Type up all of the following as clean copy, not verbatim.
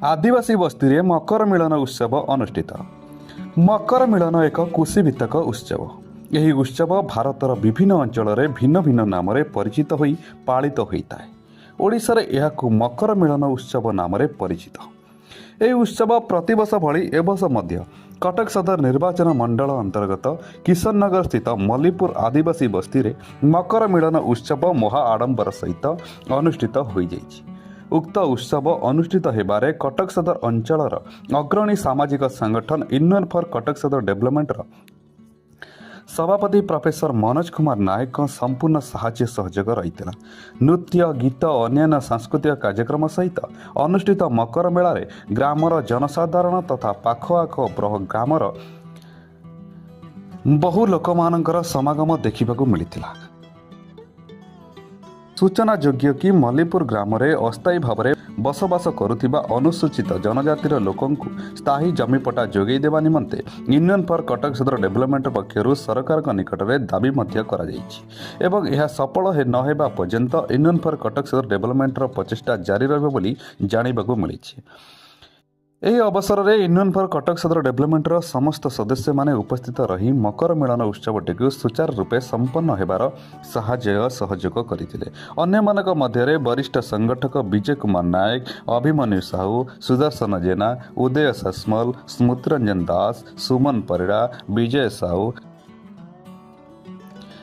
आदिवासी बस्ती रे मकर मिलन उत्सव अनुष्ठित। मकर मिलन एक कृषिभित्तक उत्सव। यही उत्सव भारतर विभिन्न अंचल में भिन्न भिन्न नाम परिचित होई पालित होता है। ओडिशा रे एहाकु मकर मिलन उत्सव नाम परिचित। यह उत्सव प्रतिवर्ष भली एवर्ष मध्य कटक सदर निर्वाचन मंडल अंतर्गत किशननगर स्थित मल्लीपुर आदिवासी बस्ती रे मकर मिलन उत्सव महा आडंबर सहित अनुष्ठित हो जाइछि। उक्त उत्सव अनुष्ठित हेबारे कटक सदर अंचलर अग्रणी सामाजिक संगठन यूनियन फॉर कटक सदर डेवलपमेंटर सभापति प्रोफेसर मनोज कुमार नायक संपूर्ण साहाय्य सहयोग रही। नृत्य गीत अन्य सांस्कृतिक कार्यक्रम सहित अनुष्ठित मकर मेला रे ग्रामर जनसाधारण तथा पाखआख ग्रामर बहु लोकमानंकर समागम देखिबाकू मिलिथिला। सूचना योग्य कि मल्लीपुर ग्राम में अस्थायी भाव में बसवास करुथिबा अनुसूचित जनजातिर लोकंकु स्थायी जमीपटा जोगई देवा निमंते यूनियन फॉर कटक सदर डेवलपमेंट पक्षरु सरकार निकट में दाबी मध्य करा जाइछि एवं यह सफल न हेबा पर्यंत यूनियन फॉर कटक सदर डेवलपमेंटर प्रचेष्टा जारी रहिबो बोली जानिबाकू मिलिछि। ଏହି ଅବସରରେ ୟୁନିୟନ ଫର କଟକ ସଦର ଡେଭଲପମେଣ୍ଟର ସମସ୍ତ ସଦସ୍ୟମାନେ ଉପସ୍ଥିତ ରହି ମକର ମିଳନ ଉତ୍ସବଟିକୁ ସୁଚାରୁ ରୂପେ ସମ୍ପନ୍ନ ହେବାର ସାହାଯ୍ୟ ସହଯୋଗ କରିଥିଲେ। ଅନ୍ୟମାନଙ୍କ ମଧ୍ୟରେ ବରିଷ୍ଠ ସଂଗଠକ ବିଜୟ କୁମାର ନାୟକ, ଅଭିମନ୍ୟୁ ସାହୁ, ସୁଦର୍ଶନ ଜେନା, ଉଦୟ ସସ୍ମଲ, ସ୍ମୃତିରଞ୍ଜନ ଦାସ, ସୁମନ ପରିଡ଼ା, ବିଜୟ ସାହୁ,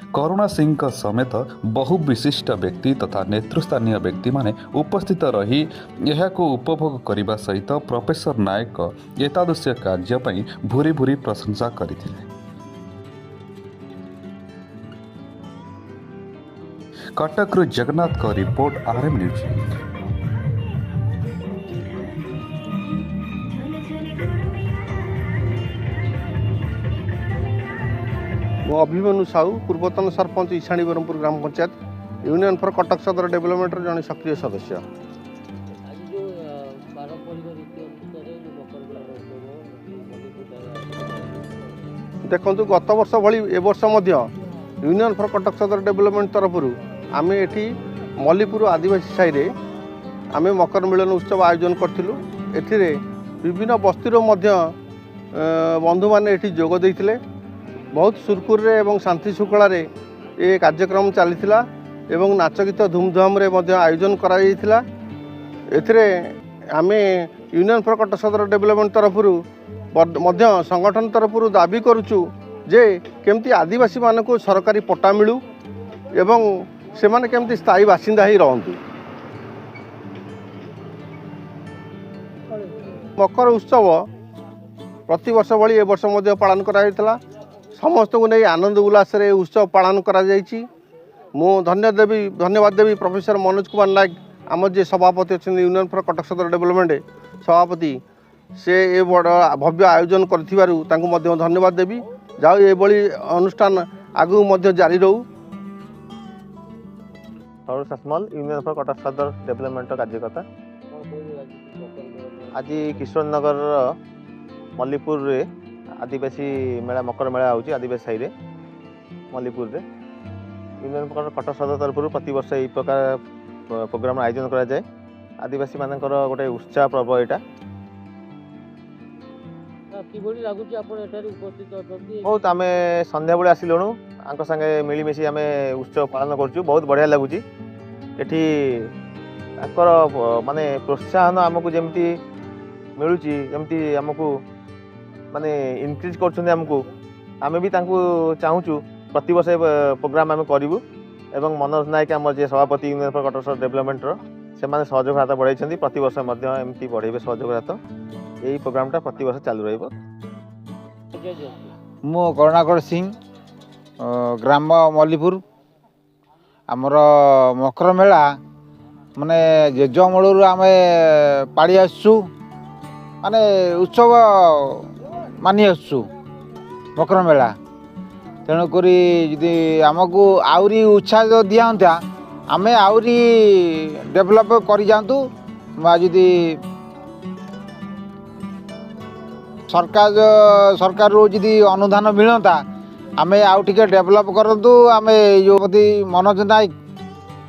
करुणा सिंह समेत बहु विशिष्ट व्यक्ति तथा नेतृस्थानीय व्यक्ति माने उपस्थित रही यहाको उपभोग करने सहित प्रोफेसर नायक एतादृश्य कार्य पई भूरी भूरी प्रशंसा करथिले। कटकरू जगन्नाथ का रिपोर्ट आरएम न्यूज। मो अभिमन्यु साहू पूर्वतन सरपंच ईशाणी बरमपुर ग्राम पंचायत यूनियन फॉर कटक सदर डेवलपमेंटर जन सक्रिय सदस्य। देखु गत वर्ष भली ए वर्ष यूनियन फॉर कटक सदर डेवलपमेंट तरफ आम एटी मल्लीपुर आदिवासी साई आम मकर मिलन उत्सव आयोजन करूँ। एथिरे विभिन्न बस्तीर बंधु मैंने जोग देते बहुत सुरखुर एवं शांति श्रृंखला ये कार्यक्रम चलीथिला एवं नाच गीत धूमधाम रे आयोजन करा आम यूनियन फॉर कटक सदर डेवलपमेंट तरफ संगठन तरफ दाबी करुचु जे केमती आदिवासी मानक सरकारी पट्टा मिलू एवं से माने केमती स्थायी बासिंदा ही रहंतु। मकर उत्सव प्रति वर्ष भली ए वर्ष पालन करा समस्त को नहीं आनंद उल्लास रे उत्सव पालन करा जायछि। मु धन्यवाद देवी प्रोफेसर मनोज कुमार नायक आम जे सभापति अच्छा यूनियन फॉर कटक सदर डेवलपमेंट सभापति से ए बड़ भव्य आयोजन करथिबारु तांको मध्य धन्यवाद देवी। जाओ ये बड़ी अनुष्ठान आगु मध्य जारी रहू। सौर सस्मल यूनियन फॉर कटक सदर डेवलपमेंट कार्यकर्ता आज किशोर नगर मल्लीपुर रे आदिवासी मेला मकर मेला होची आदिवासी साई रे मल्लीपुर रे यूनियन फॉर कटक सदर तरफ प्रति वर्ष यही प्रकार प्रोग्राम आयोजन करा जाए। आदिवासी मानकर गोटे उत्साह पर्व यहाँ बहुत आम संध्या बेले आसिलुणु संगे मिलमिशी आम उत्सव पालन करूँ। बहुत बढ़िया लगुच एठी माने प्रोत्साहन आमको जमती मिलूँ जमती आमको माने इनक्रीज करमको आम भी चाहूँ प्रति वर्ष प्रोग्राम आम करूँ एवं मनोज नायक आम जे सभापति यूनियन फॉर कटक सदर डेवलपमेंटर से सहयोग हाथ बढ़ाई प्रति वर्ष एमती बढ़े सहयोग हाथ यही प्रोग्रामटा प्रति वर्ष चालू रहिबो। मु करुणाकर सिंह ग्राम मल्लीपुर आमर मकर मेला माने जेजमूलू आम पाड़ी आसु माने उत्सव मानि आसु मकर मेला तेणुक जी आमको आहरी उत्साह दिखाता आम आहरी डेभलप कर जातु जी सरकार जी अनुदान मिलता आम आउ टे डेभलप करूँ। आम जो मनोज नायक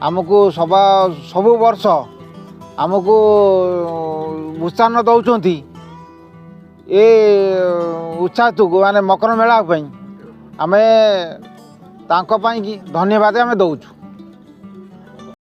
आमको सब वर्ष ଆମକୁ ଉତ୍ସାହନ ଦେଉଛନ୍ତି ଏ ଉତ୍ସାହକୁ ମାନେ ମକର ମେଳା ପାଇଁ ଆମେ ତାଙ୍କ ପାଇଁ କି ଧନ୍ୟବାଦ ଆମେ ଦେଉଛୁ।